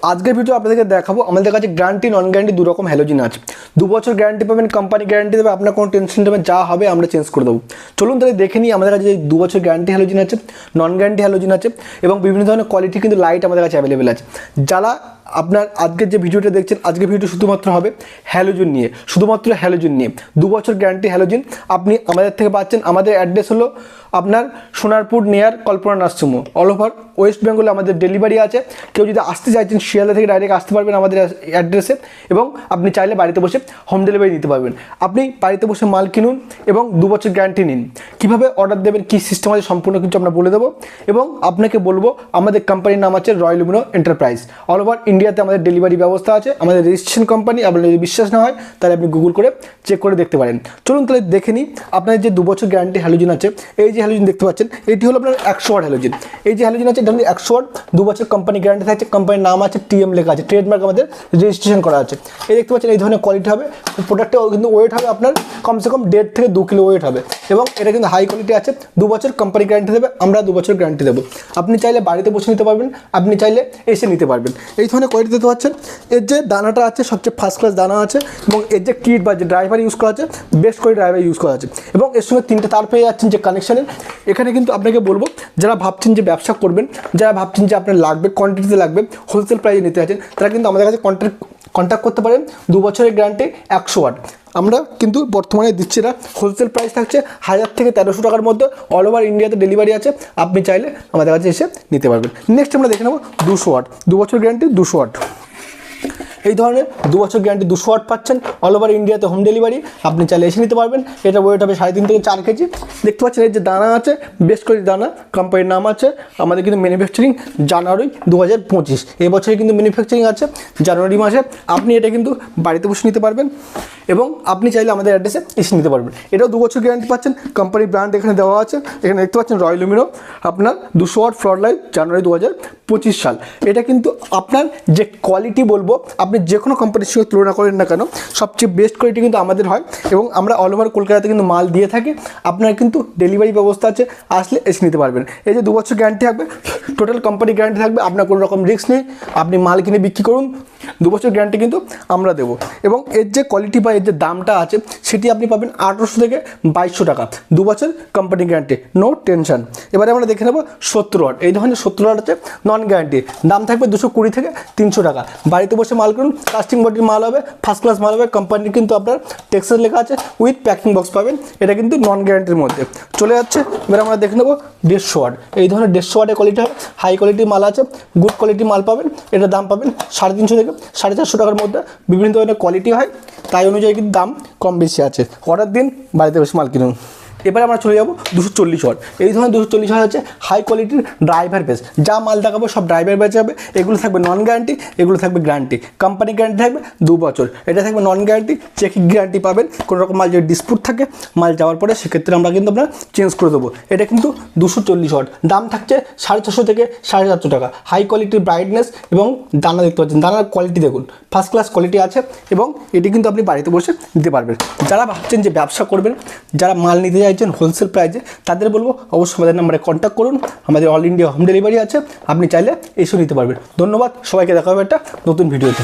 আজকের ভিডিও আপনাদেরকে দেখাবো আমাদের কাছে গ্যারান্টি নন গ্যারান্টি দু রকম হ্যালোজিন আছে। 2 বছর গ্যারান্টি পাবেন, কোম্পানি গ্যারান্টি দেবে, আপনার কোনো টেনশন নেবেন, যা হবে আমরা চেঞ্জ করে দেবো। চলুন তাহলে দেখে নিই আমাদের কাছে যে 2 বছর গ্যারান্টি হ্যালোজিন আছে, নন গ্যারান্টি হ্যালোজিন আছে এবং বিভিন্ন ধরনের কোয়ালিটি কিন্তু লাইট আমাদের কাছে অ্যাভেলেবেল আছে। যারা আপনার আজকের যে ভিডিওটা দেখছেন, আজকের ভিডিও শুধুমাত্র হবে হ্যালোজিন নিয়ে, শুধুমাত্র হ্যালোজিন নিয়ে। 2 বছর গ্যারান্টি হ্যালোজিন আপনি আমাদের থেকে পাচ্ছেন। আমাদের অ্যাড্রেস হলো আপনার Sonarpur near Kalpana nursing home. All over West বেঙ্গলে আমাদের ডেলিভারি আছে। কেউ যদি আসতে চাইছেন শিয়ালদা থেকে ডাইরেক্ট আসতে পারবেন আমাদের অ্যাড্রেসে, এবং আপনি চাইলে বাড়িতে বসে হোম ডেলিভারি নিতে পারবেন। আপনি বাড়িতে বসে মাল কিনুন এবং 2 বছর গ্যারান্টি নিন। কীভাবে অর্ডার দেবেন, কী সিস্টেম আছে, সম্পূর্ণ কিছু আমরা বলে দেবো। এবং আপনাকে বলবো আমাদের কোম্পানির নাম আছে রয়্যাল লুমিনো এন্টারপ্রাইজ। অল ওভার ইন্ডিয়াতে আমাদের ডেলিভারি ব্যবস্থা আছে, আমাদের রেজিস্ট্রেশন কোম্পানি। আপনার যদি বিশ্বাস না হয় তাহলে আপনি গুগল করে চেক করে দেখতে পারেন। চলুন তাহলে দেখে নিই আপনাদের যে 2 বছর গ্যারান্টি হ্যালোজিন আছে। এই যে হ্যালোজিন দেখতে পাচ্ছেন, এটি হলো আপনার 100 ওয়াট হ্যালোজিন। এই যে হ্যালোজিন আছে এটা হলো 100 ওয়াট, 2 বছর কোম্পানি গ্যারান্টি থাকছে। কোম্পানির নাম আছে টিএম লেখা আছে, ট্রেডমার্ক আমাদের রেজিস্ট্রেশন করা আছে। এই দেখতে পাচ্ছেন এই ধরনের কোয়ালিটি হবে। প্রোডাক্টের কিন্তু ওয়েট হবে আপনার কমসে কম 1.5 থেকে 2 কিলো ওয়েট হবে এবং এটা কিন্তু হাই কোয়ালিটি আছে। 2 বছর কোম্পানি গ্যারান্টি দেবে, আমরা 2 বছর গ্যারান্টি দেবো। আপনি চাইলে বাড়িতে বসে নিতে পারবেন, আপনি চাইলে এসে নিতে পারবেন। এই ধরনের কোয়ালিটি দিতে পারছেন। এর যে দানাটা আছে সবচেয়ে ফার্স্ট ক্লাস দানা আছে এবং এর যে কিট বা যে ড্রাইভার ইউজ করা আছে বেস্ট করে ড্রাইভার ইউজ করা আছে এবং এর সঙ্গে 3টে তার পেয়ে যাচ্ছেন যে কানেকশানের। এখানে কিন্তু আপনাকে বলবো যারা ভাবছেন যে ব্যবসা করবেন, যারা ভাবছেন যে আপনার লাগবে, কোয়ান্টিটিতে লাগবে, হোলসেল প্রাইসে নিতে আছেন, তারা কিন্তু আমাদের কাছে কন্ট্যাক্ট করতে পারেন। 2 বছরের গ্যারান্টি 100 ওয়াট আমরা কিন্তু বর্তমানে দিচ্ছি না। হোলসেল প্রাইস থাকছে 1000 থেকে 1300 টাকার মধ্যে। অল ওভার ইন্ডিয়াতে ডেলিভারি আছে, আপনি চাইলে আমাদের কাছে এসে নিতে পারবেন। নেক্সট আমরা দেখে নেব 200 ওয়াট। 2 বছর গ্যারান্টি 200 ওয়াট। এই ধরনের 2 বছর গ্যারান্টি 200 ওয়াট পাচ্ছেন। অল ওভার ইন্ডিয়াতে হোম ডেলিভারি, আপনি চাইলে এসে নিতে পারবেন। এটা ওয়েট হবে 3.5 থেকে 4 কেজি। দেখতে পাচ্ছেন এই যে দানা আছে বেস্ট করে দানা, কোম্পানির নাম আছে। আমাদের কিন্তু ম্যানুফ্যাকচারিং জানুয়ারি 2025, এই বছরে কিন্তু ম্যানুফ্যাকচারিং আছে জানুয়ারি মাসে। আপনি এটা কিন্তু বাড়িতে বসে নিতে পারবেন এবং আপনি চাইলে আমাদের অ্যাড্রেসে এসে নিতে পারবেন। এটাও 2 বছর গ্যারান্টি পাচ্ছেন। কোম্পানির ব্র্যান্ড এখানে দেওয়া আছে। এখানে দেখতে পাচ্ছেন রয়্যাল লুমিনো আপনার 200 ওয়াট ফ্লড লাইট জানুয়ারি 2025 সাল। এটা কিন্তু আপনার যে কোয়ালিটি বলবো, আপনি যে কোনো কোম্পানির সঙ্গে তুলনা করেন না কেন, সবচেয়ে বেস্ট কোয়ালিটি কিন্তু আমাদের হয় এবং আমরা অল ওভার কলকাতাতে কিন্তু মাল দিয়ে থাকি। আপনার কিন্তু ডেলিভারি ব্যবস্থা আছে, আসলে এসে নিতে পারবেন। এই যে 2 বছর গ্যারান্টি থাকবে, টোটাল কোম্পানি গ্যারান্টি থাকবে, আপনার কোনো রকম রিস্ক নেই। আপনি মাল কিনে বিক্রি করুন, 2 বছর গ্যারান্টি কিন্তু আমরা দেবো। এবং এর যে কোয়ালিটি বা এর যে দামটা আছে সেটি আপনি পাবেন 1800 থেকে 2200 টাকা। 2 বছর কোম্পানি গ্যারান্টি, নো টেনশন। এবারে আমরা দেখে নেব 70 ওয়াট। এই ধরনের 70 ওয়াট আছে নন গ্যারান্টি, দাম থাকবে 220 থেকে 300 টাকা। বাড়িতে বসে মাল করুন, কাস্টিং বডির মাল হবে, ফার্স্ট ক্লাস মাল হবে। কোম্পানির কিন্তু আপনার টেক্সাস লেখা আছে, উইথ প্যাকিং বক্স পাবেন। এটা কিন্তু নন গ্যারান্টির মধ্যে চলে যাচ্ছে। এবার আমরা দেখে নেব 150 ওয়াট। এই ধরনের 150 ওয়াটের কোয়ালিটি হবে, হাই কোয়ালিটির মাল আছে, গুড কোয়ালিটির মাল পাবেন। এটার দাম পাবেন 350 থেকে 450 টাকার মধ্যে। বিভিন্ন ধরনের কোয়ালিটি হয়, তাই অনুযায়ী কিন্তু দাম কম বেশি আছে। অর্ডার দিন, বাড়িতে বসে মাল কিনুন। এবারে আমরা চলে যাবো 240 ওয়াট। এই ধরনের 240 ওয়াট হচ্ছে হাই কোয়ালিটির ড্রাইভার বেস। যা মাল দেখাবো সব ড্রাইভার বেস হবে। এগুলো থাকবে নন গ্যারান্টি, এগুলো থাকবে গ্যারান্টি। কোম্পানি গ্যারান্টি থাকবে 2 বছর, এটা থাকবে নন গ্যারান্টি। চেকিং গ্যারান্টি পাবেন। কোনো রকম মাল যদি ডিসপুট থাকে, মাল যাওয়ার পরে সেক্ষেত্রে আমরা কিন্তু আপনার চেঞ্জ করে দেবো। এটা কিন্তু 240 ওয়াট, দাম থাকছে 450 থেকে 450 টাকা। হাই কোয়ালিটির ব্রাইটনেস এবং দানা দেখতে পাচ্ছেন, দানার কোয়ালিটি দেখুন, ফার্স্ট ক্লাস কোয়ালিটি আছে এবং এটি কিন্তু আপনি বাড়িতে বসে দিতে পারবেন। যারা ভাবছেন যে ব্যবসা করবেন, যারা মাল নিতে চাইছেন হোলসেল প্রাইসে, তাদের বলবো অবশ্যই আমাদের নাম্বারে কন্ট্যাক্ট করুন। আমাদের অল ইন্ডিয়া হোম ডেলিভারি আছে, আপনি চাইলে এসে নিতে পারবেন। ধন্যবাদ সবাইকে, দেখা হবে একটা নতুন ভিডিওতে।